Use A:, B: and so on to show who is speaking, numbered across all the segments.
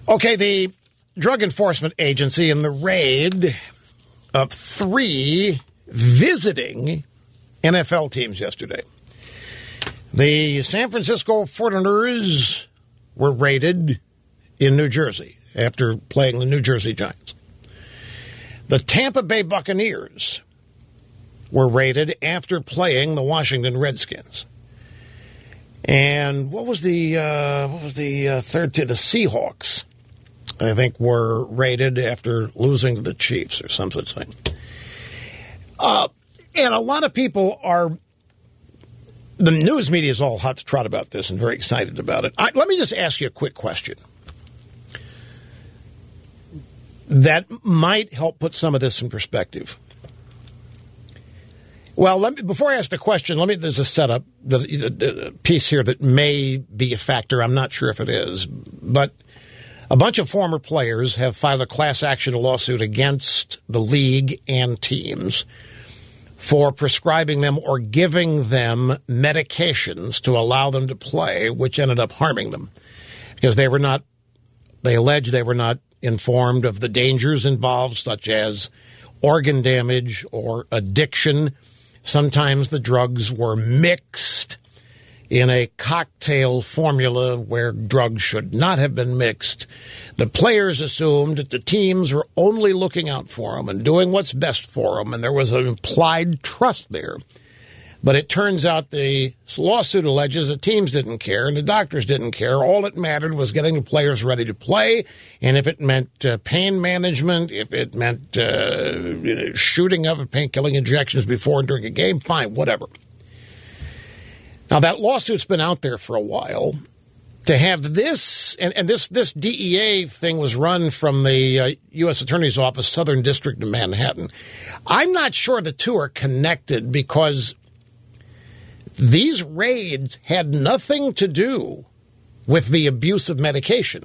A: Okay, the Drug Enforcement Agency in the raid of 3 visiting NFL teams yesterday. The San Francisco 49ers were raided in New Jersey after playing the New Jersey Giants. The Tampa Bay Buccaneers were raided after playing the Washington Redskins. And what was the third team? The Seahawks, I think, were raided after losing to the Chiefs or some such thing. And a lot of people are, the news media is all hot to trot about this and very excited about it. Let me just ask you a quick question that might help put some of this in perspective. Well, before I ask the question, there's a setup, the piece here that may be a factor. I'm not sure if it is. But a bunch of former players have filed a class action lawsuit against the league and teams for prescribing them or giving them medications to allow them to play, which ended up harming them. Because they allege they were not informed of the dangers involved, such as organ damage or addiction. Sometimes the drugs were mixed in a cocktail formula where drugs should not have been mixed. The players assumed that the teams were only looking out for them and doing what's best for them, and there was an implied trust there. But it turns out the lawsuit alleges the teams didn't care and the doctors didn't care. All that mattered was getting the players ready to play, and if it meant pain management, if it meant shooting up and pain-killing injections before and during a game, fine, whatever. Now, that lawsuit's been out there for a while. To have this, and this DEA thing was run from the U.S. Attorney's Office, Southern District of Manhattan. I'm not sure the two are connected because these raids had nothing to do with the abuse of medication.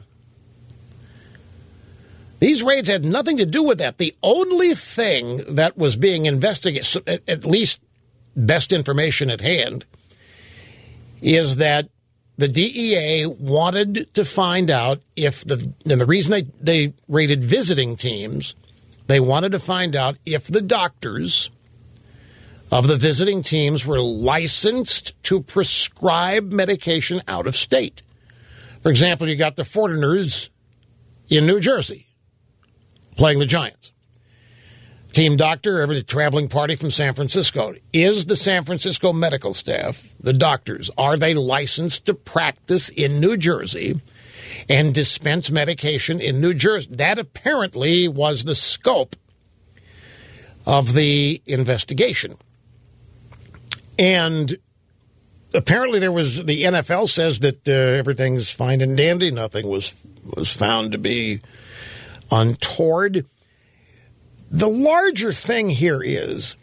A: These raids had nothing to do with that. The only thing that was being investigated, at least best information at hand, is that the DEA wanted to find out if and the reason they raided visiting teams, they wanted to find out if the doctors of the visiting teams were licensed to prescribe medication out of state. For example, you got the 49ers in New Jersey playing the Giants. Team doctor, every traveling party from San Francisco. Is the San Francisco medical staff, the doctors, are they licensed to practice in New Jersey and dispense medication in New Jersey? That apparently was the scope of the investigation. And apparently the NFL says that everything's fine and dandy. Nothing was found to be untoward. The larger thing here is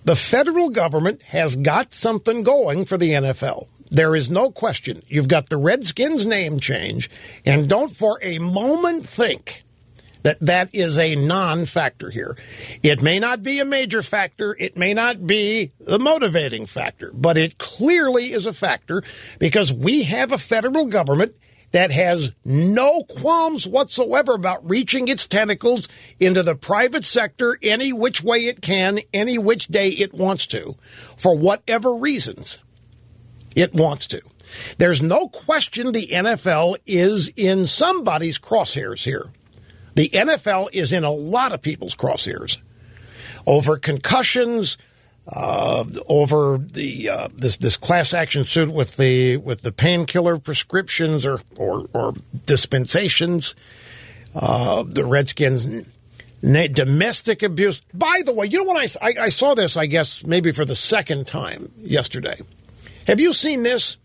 A: the federal government has got something going for the NFL. There is no question. You've got the Redskins name change, and don't for a moment think that that is a non-factor here. It may not be a major factor. It may not be the motivating factor, but it clearly is a factor because we have a federal government that has no qualms whatsoever about reaching its tentacles into the private sector any which way it can, any which day it wants to, for whatever reasons it wants to. There's no question the NFL is in somebody's crosshairs here. The NFL is in a lot of people's crosshairs over concussions, over the this class action suit with the painkiller prescriptions or dispensations, the Redskins domestic abuse. By the way, you know what I saw this, I guess maybe for the second time yesterday. Have you seen this?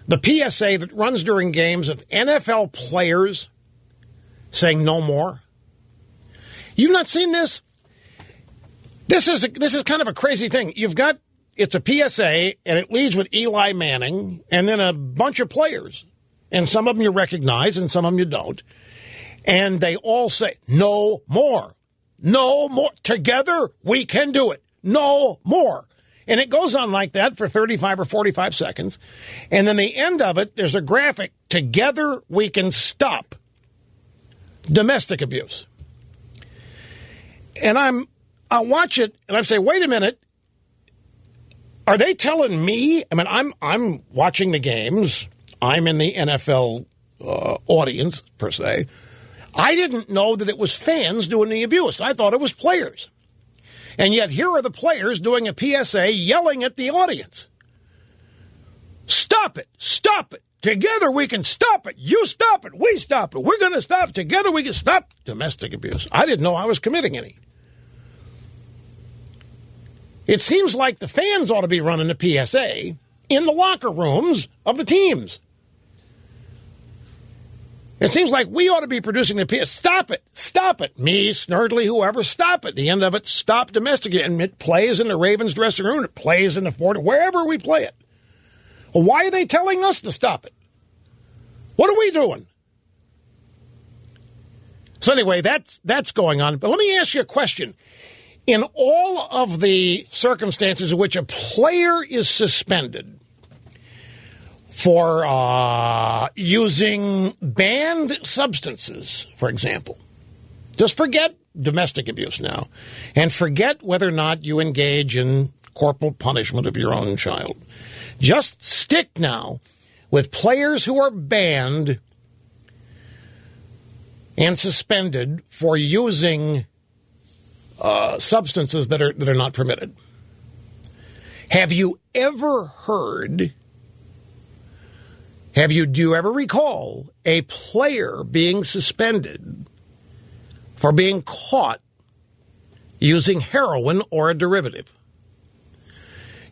A: The PSA that runs during games of NFL players saying no more. You've not seen this? This is kind of a crazy thing. It's a PSA, and it leads with Eli Manning, and then a bunch of players. And some of them you recognize, and some of them you don't. And they all say, no more. No more. Together, we can do it. No more. And it goes on like that for 35 or 45 seconds. And then the end of it, there's a graphic. Together, we can stop. domestic abuse. And I'll watch it and I say, wait a minute. Are they telling me? I mean, I'm watching the games. I'm in the NFL audience, per se. I didn't know that it was fans doing the abuse. I thought it was players. And yet here are the players doing a PSA yelling at the audience. Stop it. Stop it. Together we can stop it. You stop it. We stop it. We're going to stop. Together we can stop domestic abuse. I didn't know I was committing any. It seems like the fans ought to be running the PSA in the locker rooms of the teams. It seems like we ought to be producing the PSA. Stop it. Stop it. Me, Snurdly, whoever, stop it. The end of it, stop domestic. And it plays in the Ravens dressing room. It plays in the Ford, wherever we play it. Well, why are they telling us to stop it? What are we doing? So anyway, that's going on. But let me ask you a question. In all of the circumstances in which a player is suspended for using banned substances, for example, just forget domestic abuse now, and forget whether or not you engage in corporal punishment of your own child. Just stick now with players who are banned and suspended for using substances that are not permitted. Have you ever heard? Do you ever recall a player being suspended for being caught using heroin or a derivative?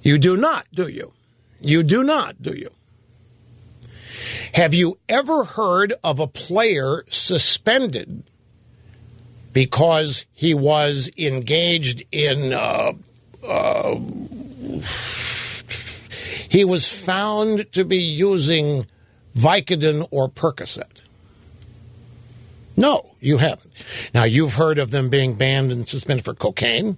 A: You do not, do you? You do not, do you? Have you ever heard of a player suspended because he was engaged in, he was found to be using Vicodin or Percocet? No, you haven't. Now, you've heard of them being banned and suspended for cocaine,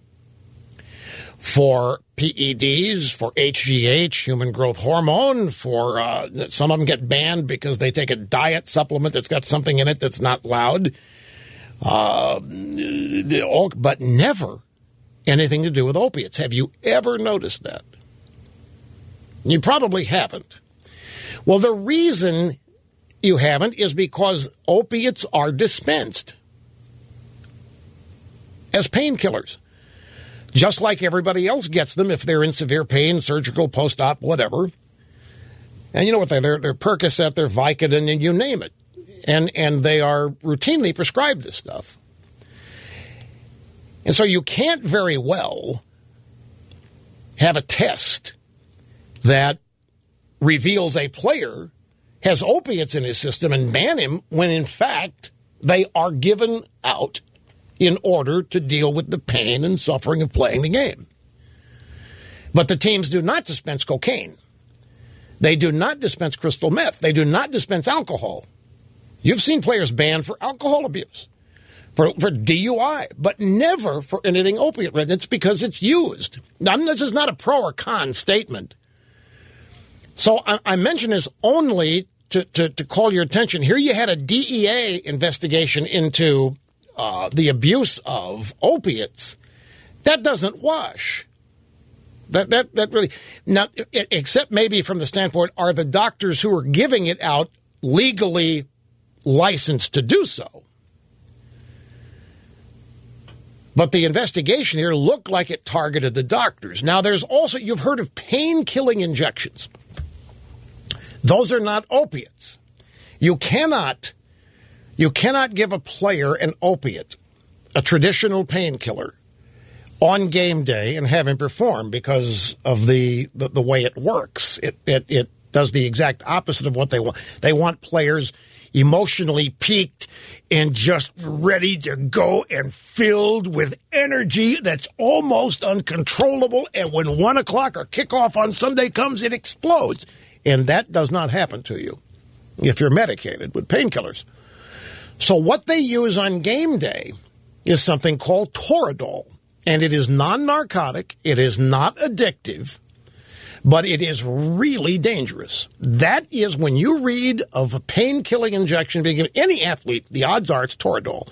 A: for PEDs, for HGH, human growth hormone, for some of them get banned because they take a diet supplement that's got something in it that's not loud, but never anything to do with opiates. Have you ever noticed that? You probably haven't. Well, the reason you haven't is because opiates are dispensed as painkillers, just like everybody else gets them if they're in severe pain, surgical, post-op, whatever. And you know what they're Percocet, they're Vicodin, and you name it. And they are routinely prescribed this stuff. And so you can't very well have a test that reveals a player has opiates in his system and ban him when, in fact, they are given out in order to deal with the pain and suffering of playing the game. But the teams do not dispense cocaine. They do not dispense crystal meth. They do not dispense alcohol. You've seen players banned for alcohol abuse, for DUI, but never for anything opiate related. It's because it's used. Now, this is not a pro or con statement. So I mention this only to call your attention. Here you had a DEA investigation into the abuse of opiates. That doesn't wash. That really, now, except maybe from the standpoint, are the doctors who are giving it out legally licensed to do so? But the investigation here looked like it targeted the doctors. Now, there's also, you've heard of pain-killing injections. Those are not opiates. You cannot give a player an opiate, a traditional painkiller, on game day and have him perform because of the way it works. It does the exact opposite of what they want. They want players emotionally peaked and just ready to go and filled with energy that's almost uncontrollable. And when 1 o'clock or kickoff on Sunday comes, it explodes. And that does not happen to you if you're medicated with painkillers. So what they use on game day is something called Toradol. And it is non-narcotic. It is not addictive. but it is really dangerous. That is when you read of a pain-killing injection being given any athlete, the odds are it's Toradol.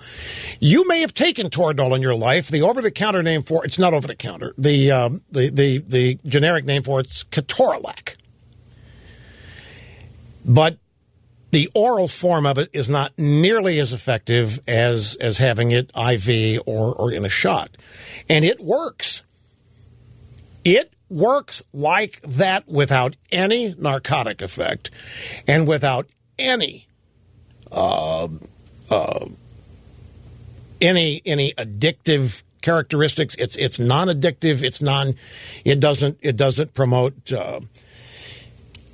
A: You may have taken Toradol in your life. The over-the-counter name for it's not over-the-counter. The generic name for it's Ketorolac. But the oral form of it is not nearly as effective as having it IV or in a shot. And it works. It works like that without any narcotic effect and without any addictive characteristics. It's non-addictive. It doesn't promote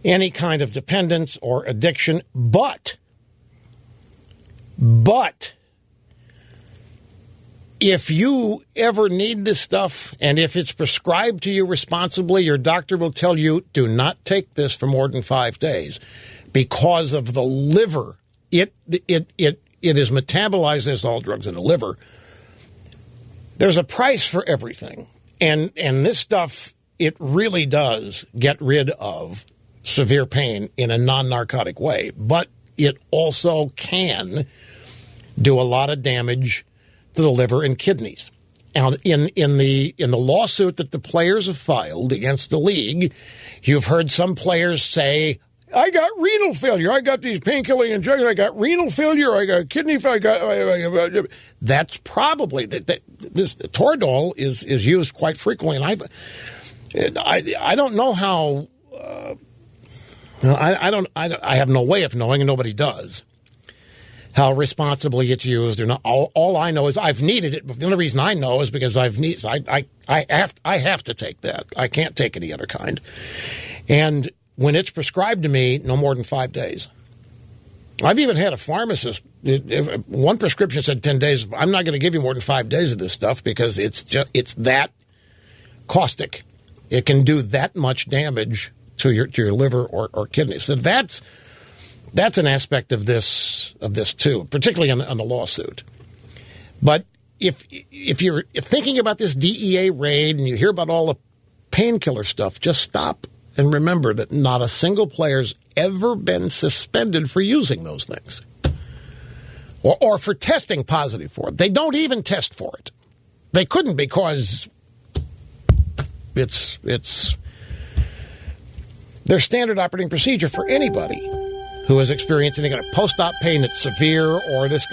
A: any kind of dependence or addiction. But if you ever need this stuff, and if it's prescribed to you responsibly, your doctor will tell you, do not take this for more than 5 days because of the liver. It is metabolized as all drugs in the liver. There's a price for everything. And this stuff, it really does get rid of severe pain in a non-narcotic way. But it also can do a lot of damage to the liver and kidneys. And in the lawsuit that the players have filed against the league, you've heard some players say, I got renal failure. I got these painkilling injections. I got renal failure. I got kidney failure. That's probably this Toradol is used quite frequently. And I don't know how. I have no way of knowing, and nobody does, how responsibly it's used or not. All I know is I've needed it. The only reason I know is because I have to take that. I can't take any other kind. And when it's prescribed to me, no more than 5 days. I've even had a pharmacist. One prescription said 10 days. I'm not going to give you more than 5 days of this stuff because it's that caustic. It can do that much damage to your liver or kidneys. So that's an aspect of this too, particularly on the lawsuit. But if you're thinking about this DEA raid and you hear about all the painkiller stuff, just stop and remember that not a single player's ever been suspended for using those things or for testing positive for it. They don't even test for it. They couldn't because it's their standard operating procedure for anybody who has experienced any kind of post-op pain that's severe or this.